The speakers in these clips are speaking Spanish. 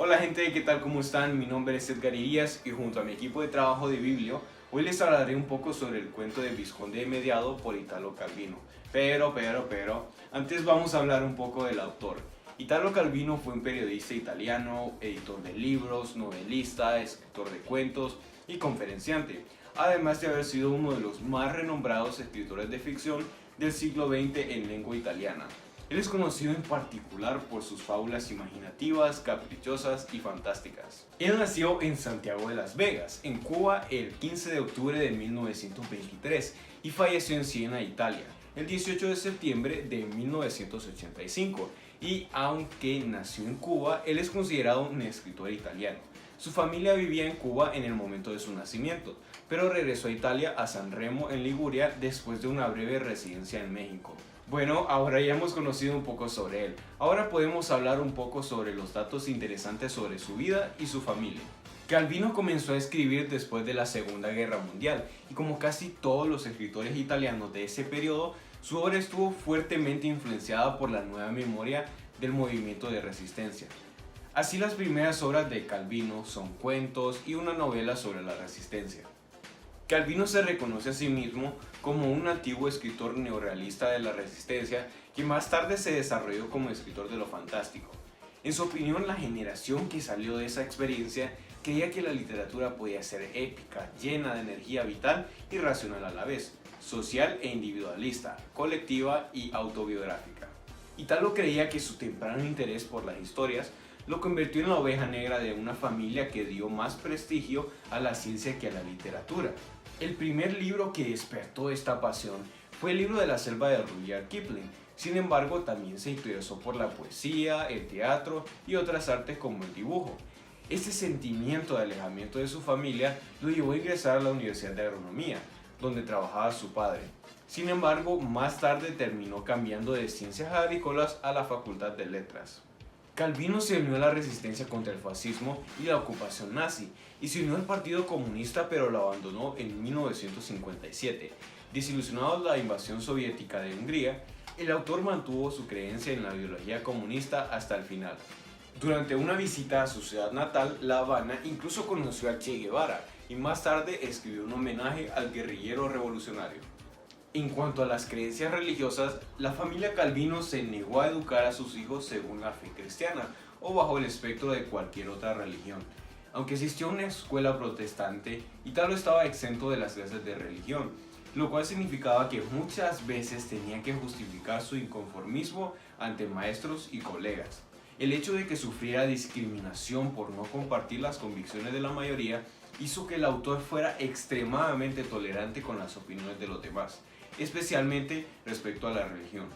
Hola gente, ¿qué tal? ¿Cómo están? Mi nombre es Edgar Irías y junto a mi equipo de trabajo de Biblio, hoy les hablaré un poco sobre el cuento de Visconde de Mediado por Italo Calvino. Pero, antes vamos a hablar un poco del autor. Italo Calvino fue un periodista italiano, editor de libros, novelista, escritor de cuentos y conferenciante, además de haber sido uno de los más renombrados escritores de ficción del siglo XX en lengua italiana. Él es conocido en particular por sus fábulas imaginativas, caprichosas y fantásticas. Él nació en Santiago de las Vegas, en Cuba, el 15 de octubre de 1923 y falleció en Siena, Italia, el 18 de septiembre de 1985. Y aunque nació en Cuba, él es considerado un escritor italiano. Su familia vivía en Cuba en el momento de su nacimiento, pero regresó a Italia, a San Remo, en Liguria, después de una breve residencia en México. Bueno, ahora ya hemos conocido un poco sobre él. Ahora podemos hablar un poco sobre los datos interesantes sobre su vida y su familia. Calvino comenzó a escribir después de la Segunda Guerra Mundial y como casi todos los escritores italianos de ese periodo, su obra estuvo fuertemente influenciada por la nueva memoria del movimiento de resistencia. Así, las primeras obras de Calvino son cuentos y una novela sobre la resistencia. Calvino se reconoce a sí mismo como un antiguo escritor neorrealista de la resistencia que más tarde se desarrolló como escritor de lo fantástico. En su opinión, la generación que salió de esa experiencia creía que la literatura podía ser épica, llena de energía vital y racional a la vez, social e individualista, colectiva y autobiográfica. Italo creía que su temprano interés por las historias lo convirtió en la oveja negra de una familia que dio más prestigio a la ciencia que a la literatura. El primer libro que despertó esta pasión fue el libro de la selva de Rudyard Kipling. Sin embargo, también se interesó por la poesía, el teatro y otras artes como el dibujo. Este sentimiento de alejamiento de su familia lo llevó a ingresar a la Universidad de Agronomía, donde trabajaba su padre. Sin embargo, más tarde terminó cambiando de ciencias agrícolas a la Facultad de Letras. Calvino se unió a la resistencia contra el fascismo y la ocupación nazi y se unió al Partido Comunista, pero lo abandonó en 1957. Desilusionado de la invasión soviética de Hungría, el autor mantuvo su creencia en la ideología comunista hasta el final. Durante una visita a su ciudad natal, La Habana, incluso conoció a Che Guevara y más tarde escribió un homenaje al guerrillero revolucionario. En cuanto a las creencias religiosas, la familia Calvino se negó a educar a sus hijos según la fe cristiana o bajo el espectro de cualquier otra religión. Aunque existió una escuela protestante, Italo estaba exento de las clases de religión, lo cual significaba que muchas veces tenía que justificar su inconformismo ante maestros y colegas. El hecho de que sufriera discriminación por no compartir las convicciones de la mayoría hizo que el autor fuera extremadamente tolerante con las opiniones de los demás, especialmente respecto a la religión.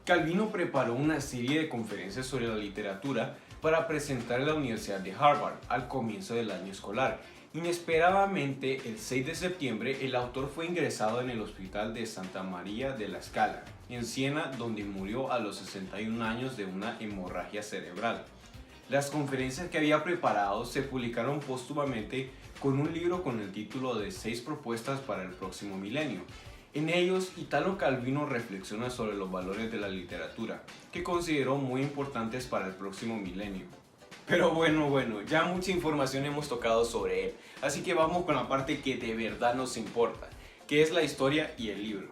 Calvino preparó una serie de conferencias sobre la literatura para presentar en la Universidad de Harvard al comienzo del año escolar. Inesperadamente, el 6 de septiembre, el autor fue ingresado en el Hospital de Santa María della Scala, en Siena, donde murió a los 61 años de una hemorragia cerebral. Las conferencias que había preparado se publicaron póstumamente con un libro con el título de 6 propuestas para el próximo milenio. En ellos, Italo Calvino reflexiona sobre los valores de la literatura, que consideró muy importantes para el próximo milenio. Pero bueno, ya mucha información hemos tocado sobre él, así que vamos con la parte que de verdad nos importa, que es la historia y el libro.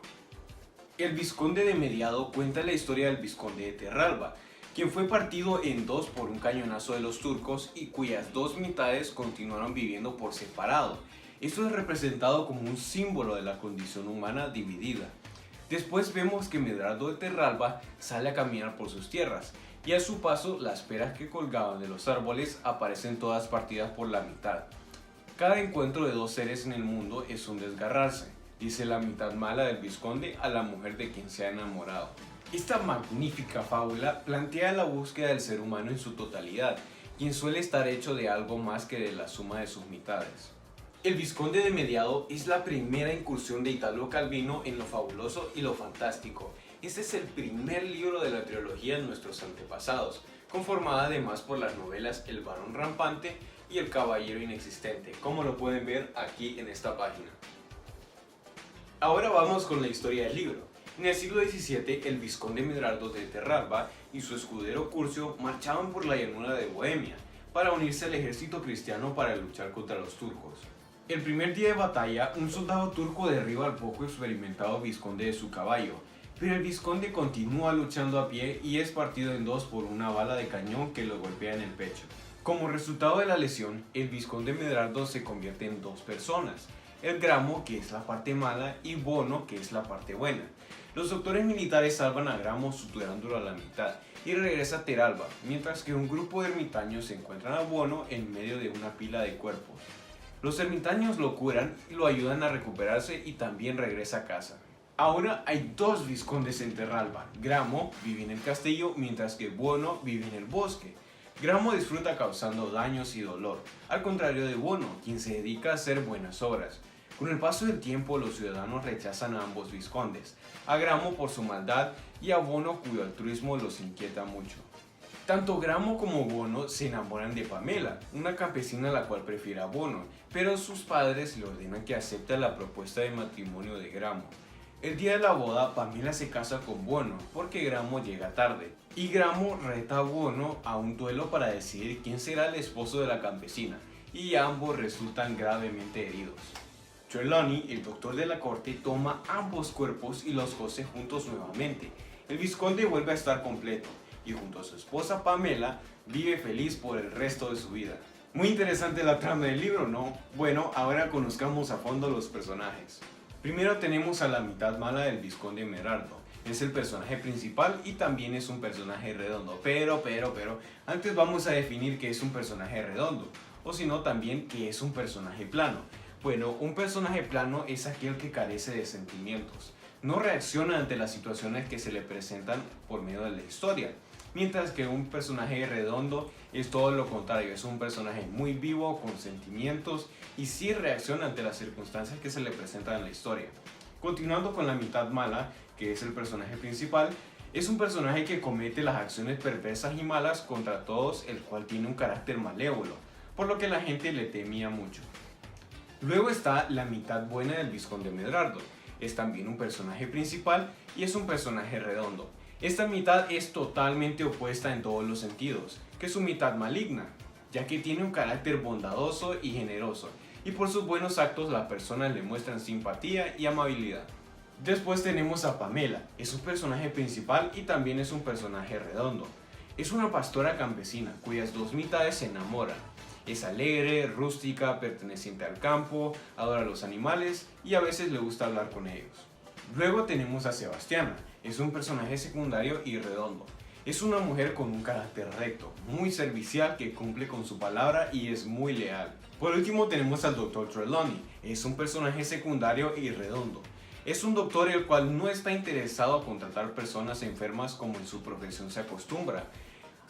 El Visconde de Mediado cuenta la historia del Visconde de Terralba, quien fue partido en dos por un cañonazo de los turcos y cuyas dos mitades continuaron viviendo por separado. Esto es representado como un símbolo de la condición humana dividida. Después vemos que Medardo de Terralba sale a caminar por sus tierras, y a su paso las peras que colgaban de los árboles aparecen todas partidas por la mitad. Cada encuentro de dos seres en el mundo es un desgarrarse, dice la mitad mala del Visconde a la mujer de quien se ha enamorado. Esta magnífica fábula plantea la búsqueda del ser humano en su totalidad, quien suele estar hecho de algo más que de la suma de sus mitades. El Visconde de Mediado es la primera incursión de Italo Calvino en lo fabuloso y lo fantástico. Este es el primer libro de la trilogía de nuestros antepasados, conformada además por las novelas El Barón Rampante y El Caballero Inexistente, como lo pueden ver aquí en esta página. Ahora vamos con la historia del libro. En el siglo XVII, el Visconde Medardo de Terralba y su escudero Curcio marchaban por la llanura de Bohemia, para unirse al ejército cristiano para luchar contra los turcos. El primer día de batalla, un soldado turco derriba al poco experimentado vizconde de su caballo, pero el vizconde continúa luchando a pie y es partido en dos por una bala de cañón que lo golpea en el pecho. Como resultado de la lesión, el vizconde Medardo se convierte en dos personas, el Gramo, que es la parte mala, y Buono, que es la parte buena. Los doctores militares salvan a Gramo suturándolo a la mitad y regresa a Teralba, mientras que un grupo de ermitaños se encuentran a Buono en medio de una pila de cuerpos. Los ermitaños lo curan y lo ayudan a recuperarse y también regresa a casa. Ahora hay dos vizcondes en Terralba. Gramo vive en el castillo mientras que Buono vive en el bosque. Gramo disfruta causando daños y dolor, al contrario de Buono, quien se dedica a hacer buenas obras. Con el paso del tiempo los ciudadanos rechazan a ambos vizcondes, a Gramo por su maldad y a Buono cuyo altruismo los inquieta mucho. Tanto Gramo como Buono se enamoran de Pamela, una campesina a la cual prefiere a Buono, pero sus padres le ordenan que acepte la propuesta de matrimonio de Gramo. El día de la boda, Pamela se casa con Buono porque Gramo llega tarde, y Gramo reta a Buono a un duelo para decidir quién será el esposo de la campesina, y ambos resultan gravemente heridos. Trelawney, el doctor de la corte, toma ambos cuerpos y los cose juntos nuevamente. El vizconde vuelve a estar completo, y junto a su esposa Pamela, vive feliz por el resto de su vida. Muy interesante la trama del libro, ¿no? Bueno, ahora conozcamos a fondo los personajes. Primero tenemos a la mitad mala del vizconde Medardo. Es el personaje principal y también es un personaje redondo. Pero, antes vamos a definir qué es un personaje redondo, o si no también qué es un personaje plano. Bueno, un personaje plano es aquel que carece de sentimientos. No reacciona ante las situaciones que se le presentan por medio de la historia. Mientras que un personaje redondo es todo lo contrario, es un personaje muy vivo, con sentimientos y sí reacciona ante las circunstancias que se le presentan en la historia. Continuando con la mitad mala, que es el personaje principal, es un personaje que comete las acciones perversas y malas contra todos, el cual tiene un carácter malévolo, por lo que la gente le temía mucho. Luego está la mitad buena del vizconde Medardo, es también un personaje principal y es un personaje redondo. Esta mitad es totalmente opuesta en todos los sentidos, que su mitad maligna, ya que tiene un carácter bondadoso y generoso, y por sus buenos actos las personas le muestran simpatía y amabilidad. Después tenemos a Pamela, es un personaje principal y también es un personaje redondo. Es una pastora campesina cuyas dos mitades se enamoran. Es alegre, rústica, perteneciente al campo, adora a los animales y a veces le gusta hablar con ellos. Luego tenemos a Sebastiana, es un personaje secundario y redondo. Es una mujer con un carácter recto, muy servicial que cumple con su palabra y es muy leal. Por último tenemos al Dr. Trelawney, es un personaje secundario y redondo. Es un doctor el cual no está interesado en contratar personas enfermas como en su profesión se acostumbra.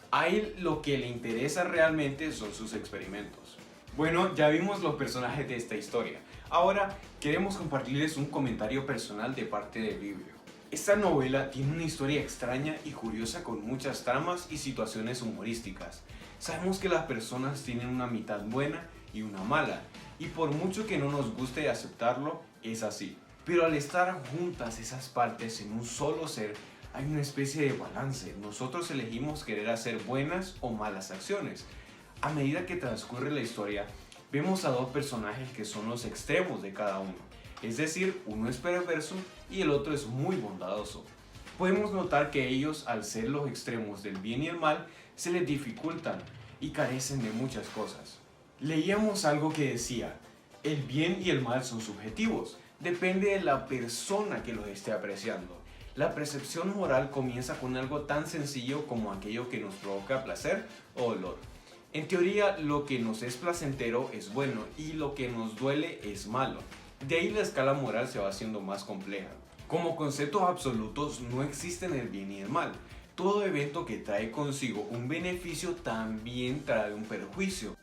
A él lo que le interesa realmente son sus experimentos. Bueno, ya vimos los personajes de esta historia. Ahora queremos compartirles un comentario personal de parte del libro. Esta novela tiene una historia extraña y curiosa con muchas tramas y situaciones humorísticas. Sabemos que las personas tienen una mitad buena y una mala, y por mucho que no nos guste aceptarlo, es así. Pero al estar juntas esas partes en un solo ser, hay una especie de balance. Nosotros elegimos querer hacer buenas o malas acciones. A medida que transcurre la historia, vemos a dos personajes que son los extremos de cada uno. Es decir, uno es perverso y el otro es muy bondadoso. Podemos notar que ellos, al ser los extremos del bien y el mal, se les dificultan y carecen de muchas cosas. Leíamos algo que decía, el bien y el mal son subjetivos, depende de la persona que los esté apreciando. La percepción moral comienza con algo tan sencillo como aquello que nos provoca placer o dolor. En teoría, lo que nos es placentero es bueno y lo que nos duele es malo. De ahí la escala moral se va haciendo más compleja. Como conceptos absolutos no existen el bien y el mal. Todo evento que trae consigo un beneficio también trae un perjuicio,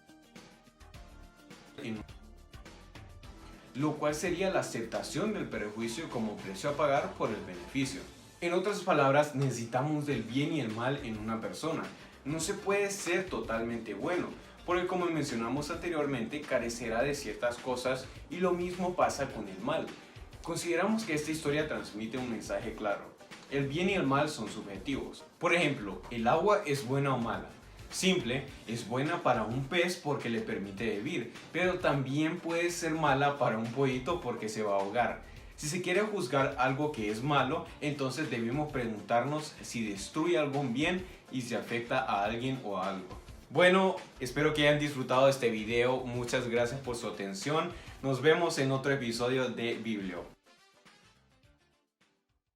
lo cual sería la aceptación del perjuicio como precio a pagar por el beneficio. En otras palabras, necesitamos del bien y el mal en una persona. No se puede ser totalmente bueno, porque como mencionamos anteriormente, carecerá de ciertas cosas y lo mismo pasa con el mal. Consideramos que esta historia transmite un mensaje claro. El bien y el mal son subjetivos. Por ejemplo, ¿el agua es buena o mala? simple es buena para un pez porque le permite vivir, pero también puede ser mala para un pollito porque se va a ahogar. Si se quiere juzgar algo que es malo, entonces debemos preguntarnos si destruye algún bien y si afecta a alguien o a algo. Bueno, espero que hayan disfrutado de este video. Muchas gracias por su atención. Nos vemos en otro episodio de Biblio.